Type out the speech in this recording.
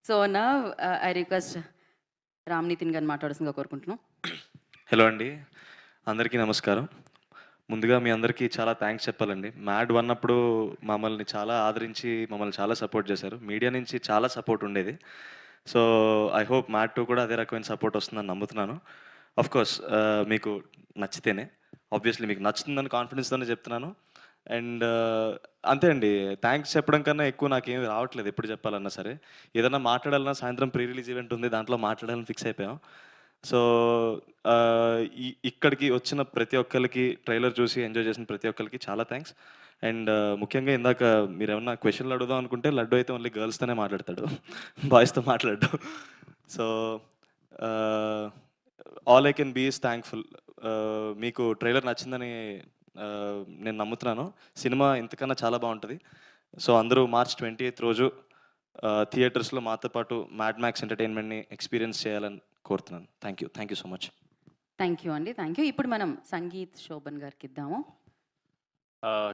So నా I request Ram Nitin గారిని మాట్లాడాల్సిందిగా కోరుకుంటున్నాం. హలో అండి. అందరికీ నమస్కారం. ముందుగా మీ అందరికీ చాలా థాంక్స్ చెప్పాలండి. మ్యాడ్ 1 అప్పుడు మమ్మల్ని చాలా ఆదరించి, మమ్మల్ని చాలా సపోర్ట్ చేశారు. మీడియా నుంచి చాలా సపోర్ట్ ఉండేది. సో, ఐ హోప్ మ్యాడ్ 2 కూడా అదే రకమైన సపోర్ట్ వస్తుందని నమ్ముతున్నాను. ఆఫ్‌కోర్స్ మీకు నచ్చితేనే. ఆబ్వియస్‌లీ మీకు నచ్చుతుందని కాన్ఫిడెన్స్‌తోనే చెప్తున్నాను. అండ్ అంతే అండి. థాంక్స్ చెప్పడం కన్నా ఎక్కువ నాకేమి రావట్లేదు ఎప్పుడు చెప్పాలన్నా సరే. ఏదన్నా మాట్లాడాలన్నా సాయంత్రం ప్రీ రిలీజ్ ఈవెంట్ ఉంది. దాంట్లో మాట్లాడాలని ఫిక్స్ అయిపోయాం. సో, ఇక్కడికి వచ్చిన ప్రతి ఒక్కళ్ళకి ట్రైలర్ చూసి ఎంజాయ్ చేసిన ప్రతి ఒక్కళ్ళకి చాలా థాంక్స్. అండ్ ముఖ్యంగా ఇందాక మీరేమన్నా క్వెషన్‌లు అడుగుదాం అనుకుంటే లడ్డు అయితే ఓన్లీ గర్ల్స్‌తోనే మాట్లాడతాడు. బాయ్స్‌తో మాట్లాడడు. So, ah, all I can be is thankful. మీకు ట్రైలర్ నచ్చిందని నేను నమ్ముతున్నాను. సినిమా ఇంతకన్నా చాలా బావుంటది. సో, అందరూ మార్చ్ 28థ్ రోజు థియేటర్స్‌లో మాతో పాటు 'మ్యాడ్ మ్యాక్స్ ఎంటర్‌టైన్‌మెంట్‌ని' ఎక్స్‌పీరియన్స్ చేయాలని కోరుతున్నాను. Thank you. Thank you so much. Thank you అండి. Thank you. ఇప్పుడు మనం సంగీత్ శోభన్ గారికి ఇద్దాము.